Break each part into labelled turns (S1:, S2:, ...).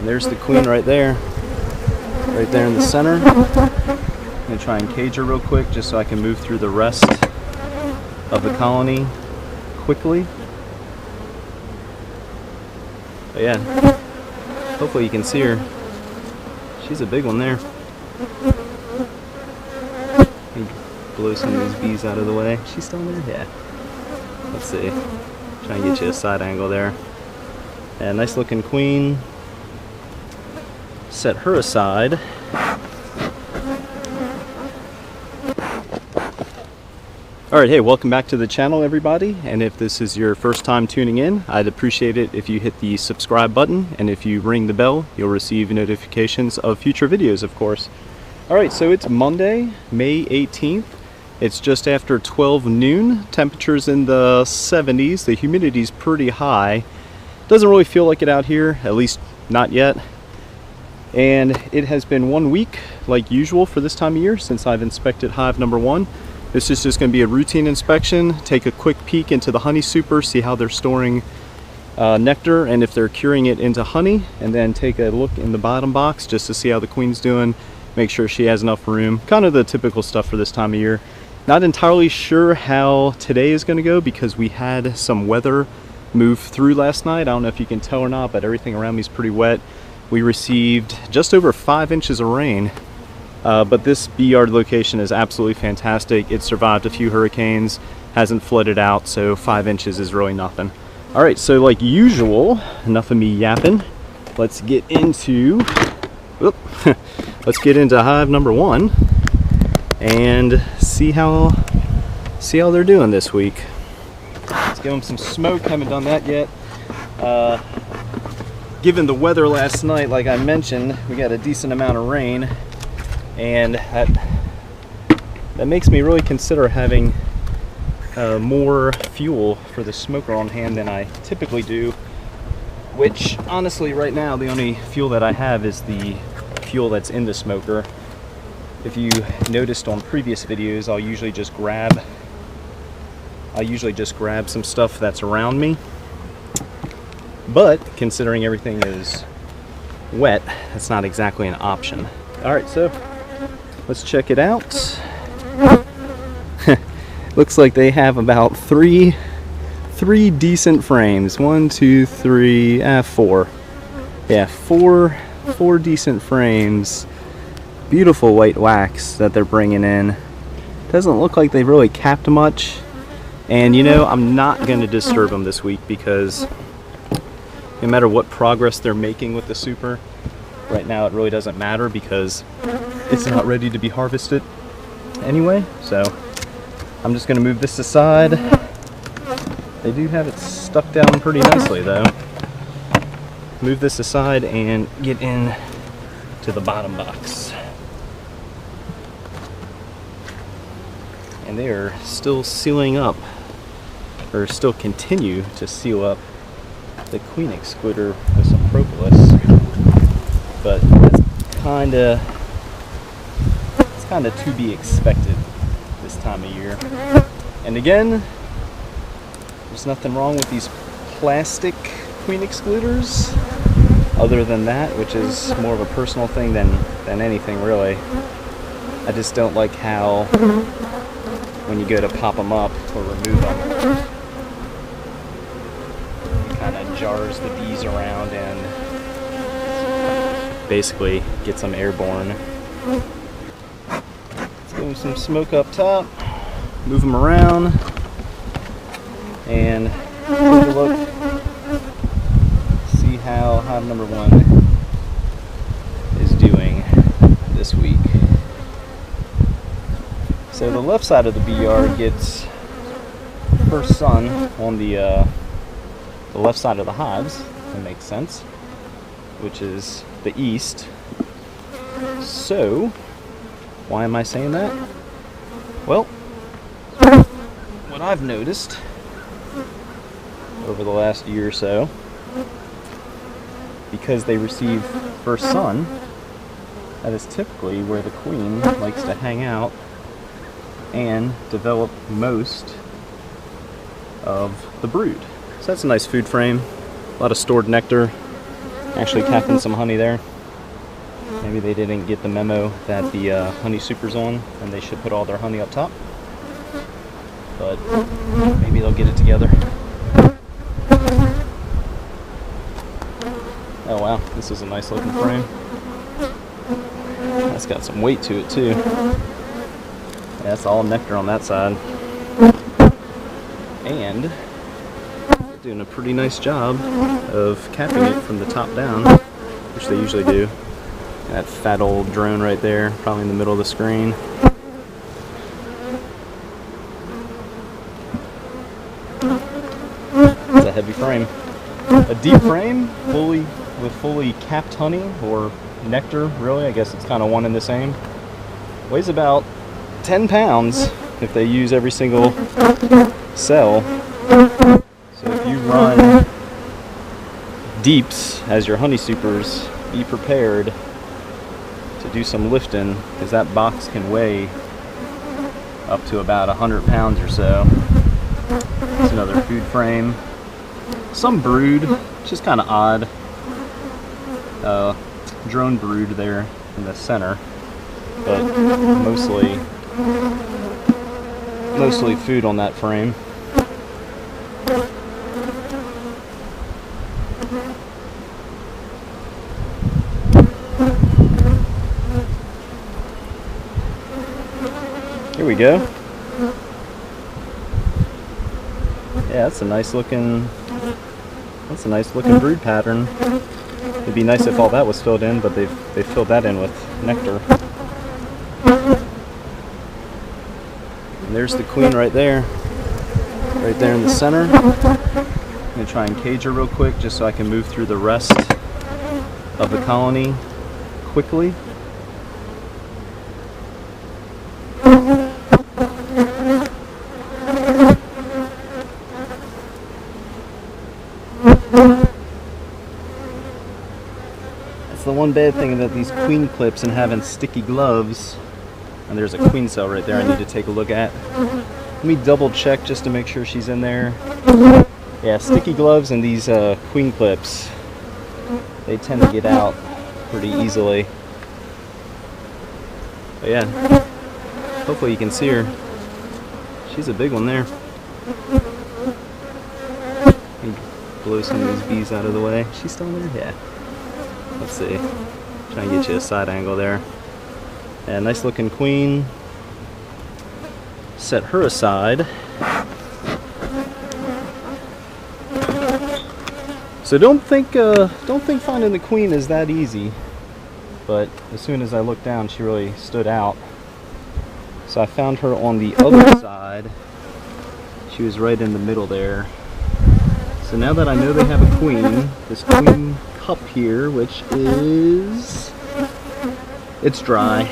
S1: And there's the queen right there in the center. I'm gonna try and cage her real quick just so I can move through the rest of the colony quickly. But yeah, hopefully you can see her. She's a big one there. Let me blow some of these bees out of the way. She's still there? Yeah. Let's see. Try and get you a side angle there. Yeah, nice looking queen. Set her aside. Alright, hey, welcome back to the channel, everybody. And if this is your first time tuning in, I'd appreciate it if you hit the subscribe button, and if you ring the bell, you'll receive notifications of future videos, of course. Alright, so it's Monday, May 18th. It's just after 12 noon. Temperatures in the 70s. The humidity's pretty high. Doesn't really feel like it out here, at least not yet. And it has been 1 week, like usual for this time of year, since I've inspected hive number 1. This is just going to be a routine inspection, take a quick peek into the honey super, see how they're storing nectar and if they're curing it into honey, and then take a look in the bottom box just to see how the queen's doing, make sure she has enough room. Kind of the typical stuff for this time of year. Not entirely sure how today is going to go because we had some weather move through last night. I don't know if you can tell or not, but everything around me is pretty wet. We received just over 5 inches of rain. But this bee yard location is absolutely fantastic. It survived a few hurricanes, hasn't flooded out, so 5 inches is really nothing. Alright, so like usual, enough of me yapping. Let's get into hive number 1 and see how they're doing this week. Let's give them some smoke. Haven't done that yet. Given the weather last night, like I mentioned, we got a decent amount of rain. And that makes me really consider having more fuel for the smoker on hand than I typically do, which honestly right now the only fuel that I have is the fuel that's in the smoker. If you noticed on previous videos, I'll usually just grab some stuff that's around me, but considering everything is wet, that's not exactly an option. Alright, so let's check it out. Looks like they have about three decent frames. 1, 2, 3, 4. Yeah, four decent frames. Beautiful white wax that they're bringing in. Doesn't look like they've really capped much. And you know, I'm not going to disturb them this week because no matter what progress they're making with the super, right now it really doesn't matter because it's not ready to be harvested anyway. So I'm just going to move this aside. They do have it stuck down pretty nicely though. Move this aside and get in to the bottom box. And they are still sealing up, or still continue to seal up the queen excluder with some propolis. But it's kind of to be expected this time of year. And again, there's nothing wrong with these plastic queen excluders other than that, which is more of a personal thing than anything really. I just don't like how when you go to pop them up or remove them, it kind of jars the bees around and basically gets them airborne. Let's give them some smoke up top, move them around, and take a look, see how hive number 1 is doing this week. So the left side of the bee yard gets first sun on the left side of the hives, that makes sense, which is the east. So, why am I saying that? Well, what I've noticed over the last year or so, because they receive first sun, that is typically where the queen likes to hang out and develop most of the brood. So that's a nice food frame, a lot of stored nectar. Actually capping some honey there. Maybe they didn't get the memo that the honey super's on and they should put all their honey up top. But maybe they'll get it together. Oh wow, this is a nice looking frame. That's got some weight to it too. Yeah, that's all nectar on that side. And they're doing a pretty nice job of capping it from the top down, which they usually do. That fat old drone right there, probably in the middle of the screen. It's a heavy frame. A deep frame, with fully capped honey, or nectar, really, I guess it's kind of one and the same. Weighs about 10 pounds if they use every single cell. So if you run deeps as your honey supers, be prepared to do some lifting, because that box can weigh up to about 100 pounds or so. It's another food frame. Some brood, which is kind of odd. Drone brood there in the center, but mostly food on that frame. Here we go. Yeah, that's a nice looking brood pattern. It'd be nice if all that was filled in, but they've filled that in with nectar. And there's the queen right there in the center. I'm gonna try and cage her real quick just so I can move through the rest of the colony quickly. The one bad thing about these queen clips and having sticky gloves, and there's a queen cell right there I need to take a look at. Let me double check just to make sure she's in there. Yeah, sticky gloves and these queen clips, they tend to get out pretty easily. But yeah, hopefully you can see her. She's a big one there. Let me blow some of these bees out of the way. She's still there? Yeah. Let's see. Try and get you a side angle there. Yeah, nice looking queen. Set her aside. So don't think finding the queen is that easy. But as soon as I looked down, she really stood out. So I found her on the other side. She was right in the middle there. So now that I know they have a queen, this queen cup here, which is, it's dry,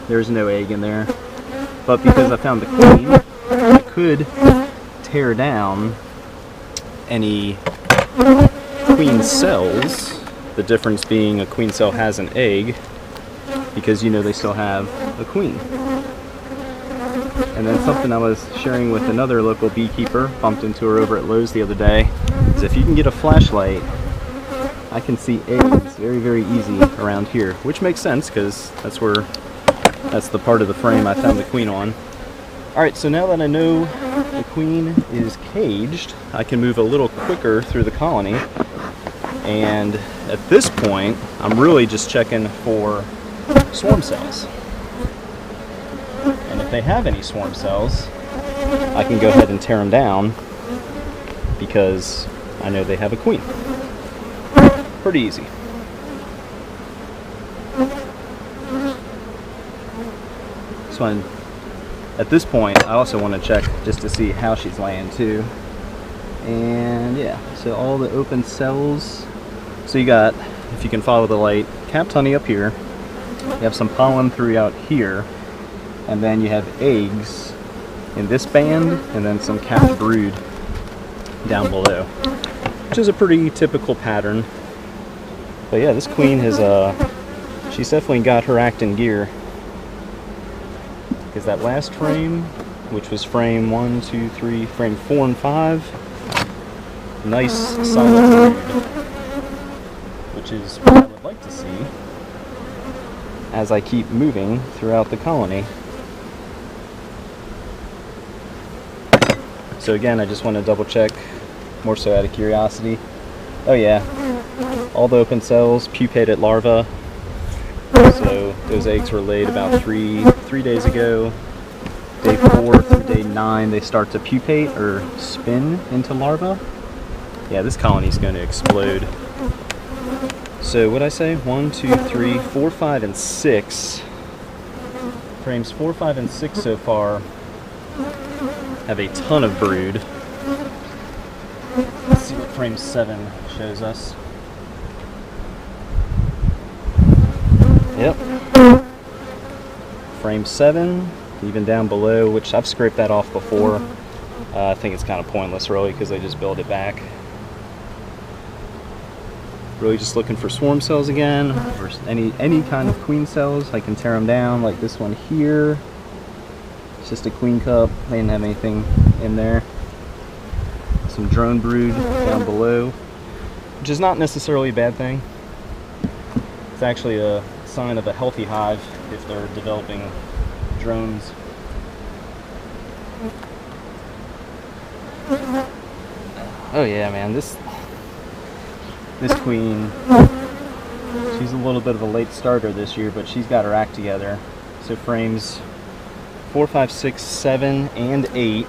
S1: there's no egg in there, but because I found the queen, I could tear down any queen cells, the difference being a queen cell has an egg, because you know they still have a queen. And then something I was sharing with another local beekeeper, bumped into her over at Lowe's the other day, is if you can get a flashlight, I can see eggs very, very easy around here, which makes sense because that's the part of the frame I found the queen on. Alright, so now that I know the queen is caged, I can move a little quicker through the colony. And at this point, I'm really just checking for swarm cells. And if they have any swarm cells, I can go ahead and tear them down because I know they have a queen. Pretty easy. So at this point, I also want to check just to see how she's laying too. And yeah, so all the open cells. So you got, if you can follow the light, capped honey up here. You have some pollen throughout here. And then you have eggs in this band, and then some capped brood down below, which is a pretty typical pattern. But yeah, this queen has, she's definitely got her act in gear. Because that last frame, which was frame 4 and 5, nice solid brood, which which is what I would like to see as I keep moving throughout the colony. So again, I just want to double check, more so out of curiosity. Oh yeah, all the open cells, pupated larvae. So those eggs were laid about three days ago. Day 4 through day 9, they start to pupate or spin into larvae. Yeah, this colony is going to explode. So what'd I say? 1, 2, 3, 4, 5, and 6. Frames 4, 5, and 6 so far have a ton of brood. Let's see what frame 7 shows us. Yep. Frame 7, even down below, which I've scraped that off before. I think it's kind of pointless really because they just build it back. Really just looking for swarm cells again, or any kind of queen cells. I can tear them down like this one here. It's just a queen cup. They didn't have anything in there. Some drone brood down below, which is not necessarily a bad thing. It's actually a sign of a healthy hive if they're developing drones. Oh yeah, man, this queen, she's a little bit of a late starter this year, but she's got her act together. So frames 4, 5, 6, 7, and 8.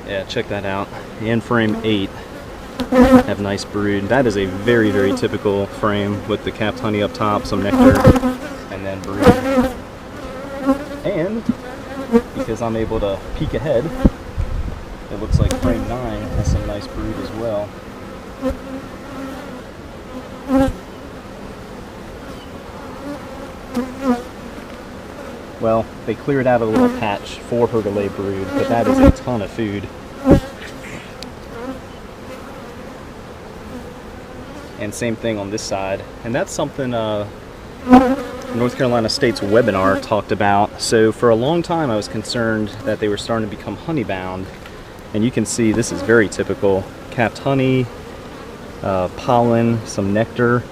S1: Yeah, check that out. And frame 8 have nice brood. That is a very, very typical frame with the capped honey up top, some nectar, and then brood. And because I'm able to peek ahead, it looks like frame 9 has some nice brood as well. Well, they cleared out a little patch for her to lay brood, but that is a ton of food. And same thing on this side. And that's something North Carolina State's webinar talked about. So for a long time I was concerned that they were starting to become honey bound. And you can see this is very typical. Capped honey, pollen, some nectar.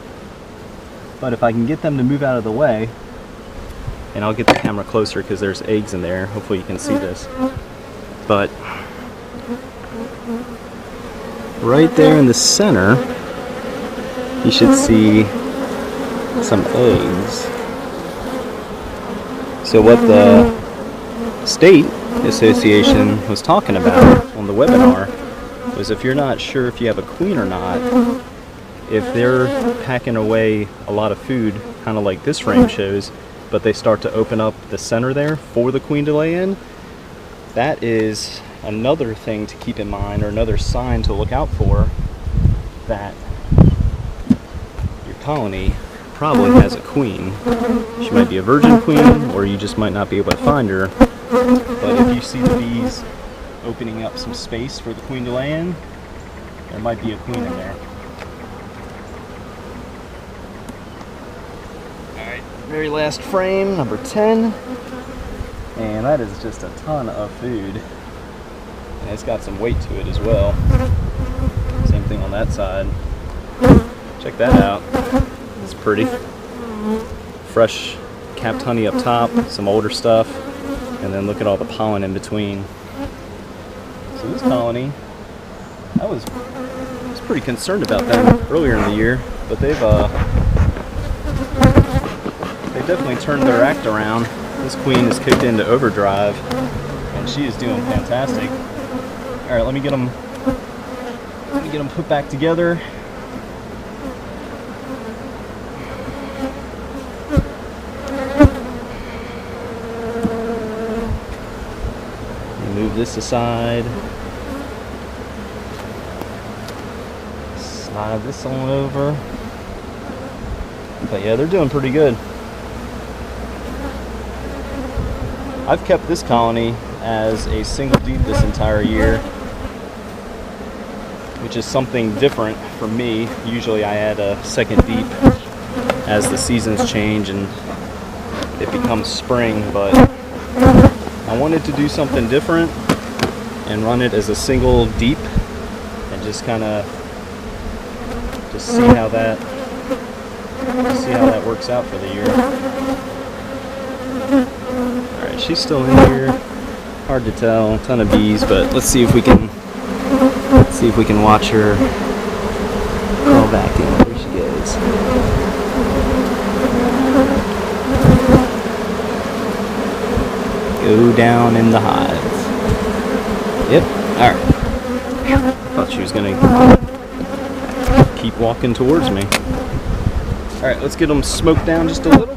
S1: But if I can get them to move out of the way, and I'll get the camera closer because there's eggs in there. Hopefully you can see this. But right there in the center, you should see some eggs. So what the state association was talking about on the webinar was if you're not sure if you have a queen or not, if they're packing away a lot of food, kind of like this frame shows, but they start to open up the center there for the queen to lay in, that is another thing to keep in mind, or another sign to look out for, that your colony probably has a queen. She might be a virgin queen, or you just might not be able to find her. But if you see the bees opening up some space for the queen to lay in, there might be a queen in there. Alright, very last frame, number 10. And that is just a ton of food. And it's got some weight to it as well. Same thing on that side. Check that out. It's pretty. Fresh capped honey up top, some older stuff, and then look at all the pollen in between. So this colony, I was pretty concerned about them earlier in the year, but they've definitely turned their act around. This queen is kicked into overdrive, and she is doing fantastic. All right, let me get them put back together. Move this aside. Slide this on over. But yeah, they're doing pretty good. I've kept this colony as a single deep this entire year, which is something different for me. Usually I add a second deep as the seasons change and it becomes spring, but I wanted to do something different and run it as a single deep and just kind of Just see how that works out for the year. Alright, she's still in here. Hard to tell, a ton of bees, but let's see if we can watch her crawl back in. There she goes. Go down in the hive. Yep, alright. Thought she was gonna keep walking towards me. Alright, let's get them smoked down just a little.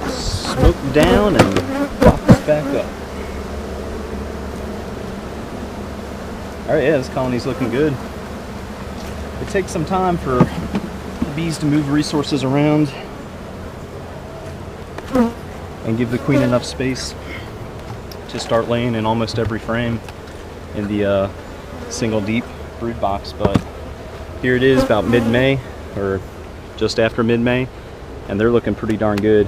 S1: Smoke down and box back up. Alright, yeah, this colony's looking good. It takes some time for the bees to move resources around and give the queen enough space to start laying in almost every frame in the single deep brood box. But here it is about mid-May, or just after mid-May, and they're looking pretty darn good.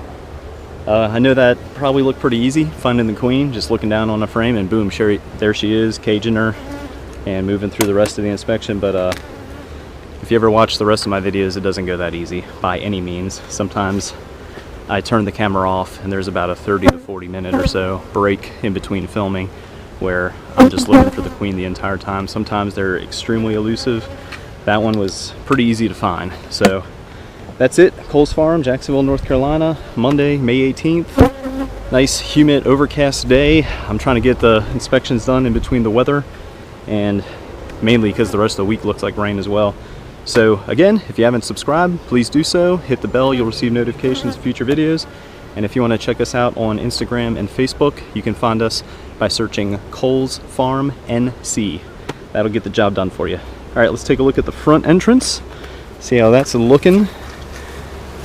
S1: I know that probably looked pretty easy, finding the queen, just looking down on a frame and boom, there she is, caging her and moving through the rest of the inspection. But if you ever watch the rest of my videos, it doesn't go that easy by any means. Sometimes I turn the camera off and there's about a 30 to 40 minute or so break in between filming where I'm just looking for the queen the entire time. Sometimes they're extremely elusive. That one was pretty easy to find. So that's it. Cole's Farm, Jacksonville, North Carolina, Monday, May 18th. Nice, humid, overcast day. I'm trying to get the inspections done in between the weather, and mainly because the rest of the week looks like rain as well. So again, if you haven't subscribed, please do so. Hit the bell, you'll receive notifications of future videos. And if you want to check us out on Instagram and Facebook, you can find us by searching Cole's Farm NC. That'll get the job done for you. All right, let's take a look at the front entrance. See how that's looking.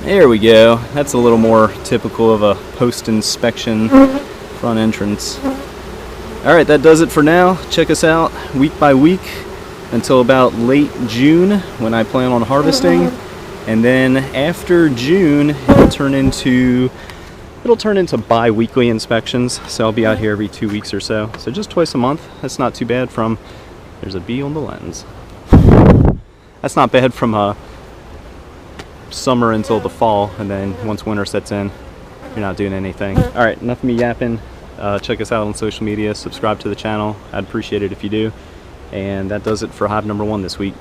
S1: There we go. That's a little more typical of a post-inspection front entrance. All right, that does it for now. Check us out week by week until about late June when I plan on harvesting. And then after June, it'll turn into bi-weekly inspections. So I'll be out here every 2 weeks or so. So just twice a month. That's not too bad from, there's a bee on the lens. That's not bad from summer until the fall, and then once winter sets in, you're not doing anything. All right, enough of me yapping. Check us out on social media, subscribe to the channel. I'd appreciate it if you do. And that does it for hive number 1 this week.